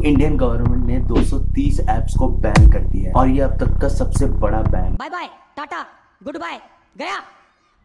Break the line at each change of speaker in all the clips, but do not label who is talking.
Indian government ने 230 apps को ban कर दिया है और ये अब तक का सबसे बड़ा ban.
Bye bye tata good bye गया।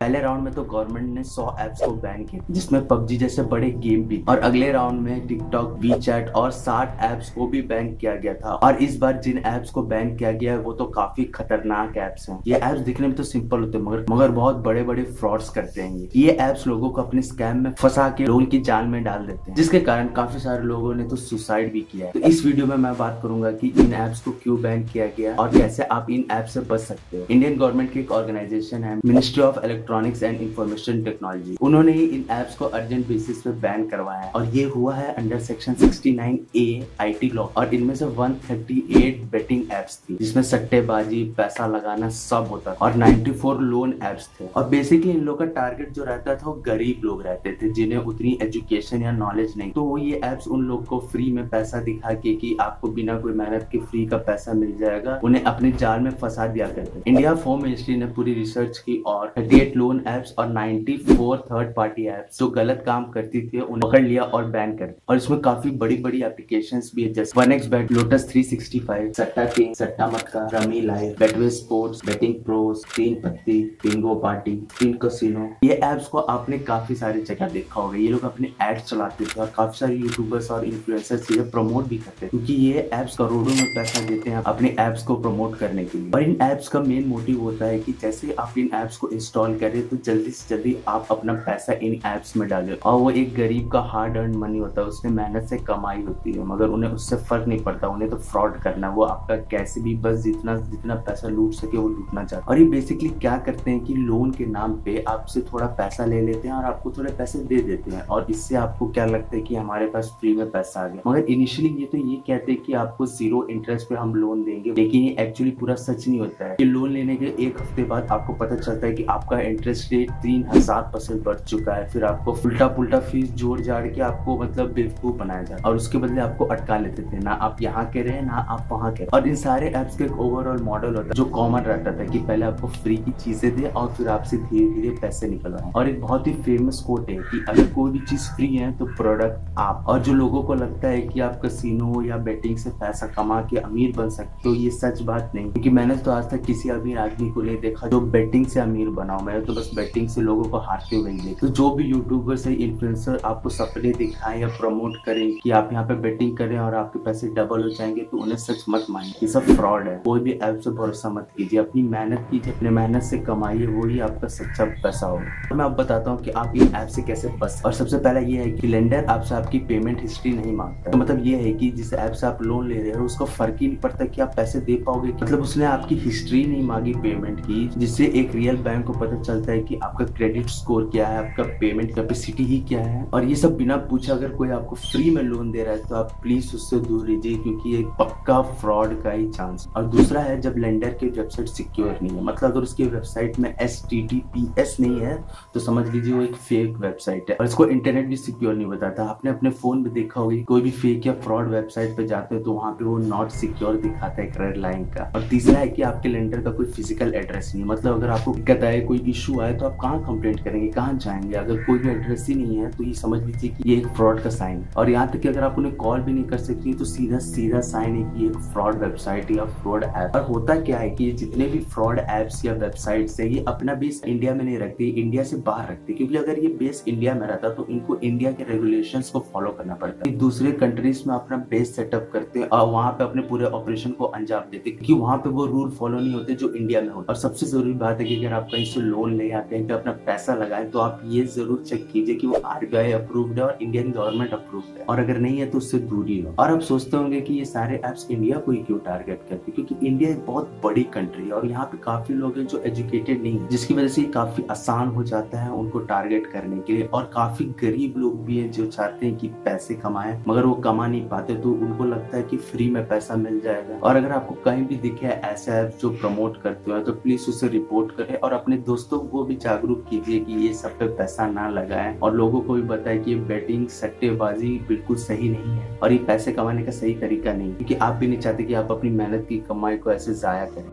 पहले राउंड में तो गवर्नमेंट ने 100 ऐप्स को बैन किया जिसमें पबजी जैसे बड़े गेम भी, और अगले राउंड में टिकटॉक, वीचैट और 60 ऐप्स को भी बैन किया गया था। और इस बार जिन ऐप्स को बैन किया गया है वो तो काफी खतरनाक ऐप्स हैं। ये ऐप्स दिखने में तो सिंपल होते हैं मगर बहुत बड़े बड़े फ्रॉड्स करते हैं। ये ऐप्स लोगों को अपने स्कैम में फंसा के लोन की जाल में डाल देते हैं, जिसके कारण काफी सारे लोगों ने तो सुसाइड भी किया है। तो इस वीडियो में मैं बात करूंगा कि इन ऐप्स को क्यों बैन किया गया और कैसे आप इन ऐप से बच सकते हो। इंडियन गवर्नमेंट की एक ऑर्गेनाइजेशन है ministry of electronics and information technology, उन्होंने ही इन ऐप्स को अर्जेंट बेसिस पे बैन करवाया है और ये हुआ है under section 69A IT law. और इनमें से 138 बेटिंग एप्स थी जिसमें सट्टेबाजी, पैसा लगाना सब होता था, और 94 लोन एप्स थे। और बेसिकली इन लोग का टारगेट जो रहता था वो गरीब लोग रहते थे जिन्हें उतनी एजुकेशन या नॉलेज नहीं, तो वो ये एप्स उन लोग को फ्री में पैसा दिखा के कि आपको बिना कोई मेहनत के फ्री का पैसा मिल जाएगा, उन्हें अपने जाल में फंसा दिया करते। इंडिया होम मिनिस्ट्री ने पूरी रिसर्च की और 38 लोन एप्स और 94 थर्ड पार्टी एप्स जो गलत काम करती थी उन्हें पकड़ लिया और बैन कर दिया। और इसमें काफी बड़ी बड़ी एप्लीकेशंस भी है जैसे 1xBet, लोटस 365, सट्टा किंग, सट्टा मटका, rummy live, Betway sports, betting pros, तीन पत्ती, बिंगो पार्टी, तीन कसिनो। ये एप्स को आपने काफी सारी जगह देखा होगा। ये लोग अपने एड्स चलाते थे और काफी सारे यूट्यूबर्स और इन्फ्लुएंसर्स ये प्रमोट भी करते हैं क्योंकि ये एप्स करोड़ों में पैसा देते हैं अपने एप्स को प्रमोट करने के लिए। और इन एप्स का मेन मोटिव होता है कि जैसे आप इन एप्स को इंस्टॉल करें तो जल्दी से जल्दी आप अपना पैसा इन एप्स में डालें। और वो एक गरीब का हार्ड अर्न मनी होता है, उसने मेहनत से कमाई होती है, मगर उन्हें उससे फर्क नहीं पड़ता, उन्हें तो फ्रॉड करना, वो आपका कैसे भी बस जितना पैसा लूट सके वो लूटना चाहते हैं। और ये बेसिकली क्या करते हैं कि लोन के नाम पे आपसे थोड़ा पैसा ले लेते हैं और आपको थोड़े पैसे दे देते हैं, और इससे आपको क्या लगता है कि हमारे पास फ्री में पैसा आ गया। मगर इनिशियली ये तो ये कहते हैं कि आपको 0 इंटरेस्ट पे हम लोन देंगे, लेकिन ये एक्चुअली पूरा सच नहीं होता है। ये लोन लेने के एक हफ्ते बाद आपको पता चलता है कि आपका इंटरेस्ट रेट 3000% बढ़ चुका है। फिर आपको उल्टा पुल्टा फीस जोड़ जाड़ के आपको मतलब बेवकूफ बनाया जाए और उसके बदले आपको अटका लेते थे, ना आप यहाँ के रहे ना आप वहाँ के। और इन सारे एप्स का एक ओवरऑल मॉडल होता है जो कॉमन रहता था कि पहले आपको फ्री की चीजें दे और फिर आपसे धीरे धीरे पैसे निकलवाए। और एक बहुत ही फेमस कोट है कि अगर कोई भी चीज फ्री है तो प्रोडक्ट आप। और जो लोगों को लगता है कि आप कसिनो या बेटिंग से पैसा कमा के अमीर बन सकते, तो ये सच बात नहीं, क्योंकि मैंने तो आज तक किसी अमीर आदमी को नहीं देखा जो बेटिंग से अमीर बनाओ। मैंने तो बस बेटिंग से लोगों को हारते हुए ही देखा। तो जो भी यूट्यूबर से इन्फ्लुएंसर आपको सपने दिखाएं या प्रमोट करें कि आप यहाँ पे बेटिंग करें और आपके पैसे डबल हो जाएंगे, तो उन्हें सच मत मानिए, ये सब फ्रॉड है। कोई भी ऐप से भरोसा मत कीजिए, अपनी मेहनत कीजिए, अपने मेहनत से कमाइए, वही आपका सच्चा पैसा होगा। मैं आप बताता हूँ कि आप इन ऐप से कैसे बच। और सबसे पहला ये है कि लेंडर आपसे आपकी पेमेंट हिस्ट्री नहीं मांगता। तो मतलब ये है कि जिस ऐप से आप लोन ले रहे हो उसको फर्क ही नहीं पड़ता कि आप पैसे दे पाओगे, मतलब उसने आपकी हिस्ट्री नहीं मांगी पेमेंट की, जिससे एक रियल बैंक को पता चलता है कि आपका क्रेडिट स्कोर क्या है, आपका पेमेंट कैपेसिटी ही क्या है। और ये सब बिना पूछे अगर कोई आपको फ्री में लोन दे रहा है तो आप प्लीज उससे दूर रहिए, क्योंकि ये पक्का फ्रॉड का ही चांस। और दूसरा है जब लेंडर की वेबसाइट सिक्योर नहीं है, मतलब अगर उसकी वेबसाइट में HTTPS नहीं है तो समझ लीजिए वो एक फेक वेबसाइट है। और इसको इंटरनेट भी सिक्योर नहीं बताता। आपने अपने फोन में देखा होगा कोई भी फेक या फ्रॉड वेबसाइट पे जाते हो तो वहाँ पे वो नॉट सिक्योर दिखाता है एक रेड लाइन का। और तीसरा है कि आपके लेंडर का कोई फिजिकल एड्रेस नहीं, मतलब अगर आपको दिक्कत आए, कोई इशू आए, तो आप कहाँ कंप्लेंट करेंगे, कहाँ जाएंगे। अगर कोई भी एड्रेस ही नहीं है तो ये समझ लीजिए कि ये एक फ्रॉड का साइन है। और यहाँ तक कि अगर आप उन्हें कॉल भी नहीं कर सकती तो सीधा सीधा साइन है कि एक फ्रॉड वेबसाइट या फ्रॉड ऐप। और होता क्या है कि जितने भी फ्रॉड एप्स या वेबसाइट्स है ये अपना बेस इंडिया में नहीं रखते, इंडिया से बाहर रखते, क्योंकि अगर ये बेस इंडिया में रहता तो इनको इंडिया के रेगुलेशंस को फॉलो करना पड़ता है। दूसरे कंट्रीज में अपना बेस सेटअप करते हैं और वहाँ पे अपने पूरे ऑपरेशन को अंजाम देते, क्योंकि वहाँ पे वो रूल फॉलो नहीं होते जो इंडिया में होते। और सबसे जरूरी बात है कि अगर आप कहीं से लोन ले या कहीं पे अपना पैसा लगाएं तो आप ये जरूर चेक कीजिए कि वो RBI अप्रूव्ड है और इंडियन गवर्नमेंट अप्रूव्ड है, और अगर नहीं है तो उससे दूरी हो। और आप सोचते होंगे कि ये सारे एप्स इंडिया को ही क्यों टारगेट करते, क्योंकि इंडिया एक बहुत बड़ी कंट्री है और यहाँ पे काफी लोग हैं जो एजुकेटेड नहीं है, जिसकी वजह से काफी आसान हो जाता है उनको टारगेट करने के लिए। और काफी गरीब लोग भी है जो चाहते हैं कि पैसे कमाएं मगर वो कमा नहीं पाते, तो उनको लगता है कि फ्री में पैसा मिल जाएगा। और अगर आपको कहीं भी दिखे ऐसे ऐप जो प्रमोट करते हो तो प्लीज उसे रिपोर्ट करें और अपने दोस्तों को भी जागरूक कीजिए कि ये सब पे पैसा ना लगाएं, और लोगों को भी बताएं कि ये बेटिंग सट्टेबाजी बिल्कुल सही नहीं है और ये पैसे कमाने का सही तरीका नहीं, क्योंकि आप भी नहीं चाहते कि आप अपनी मेहनत की कमाई को ऐसे जाया करें।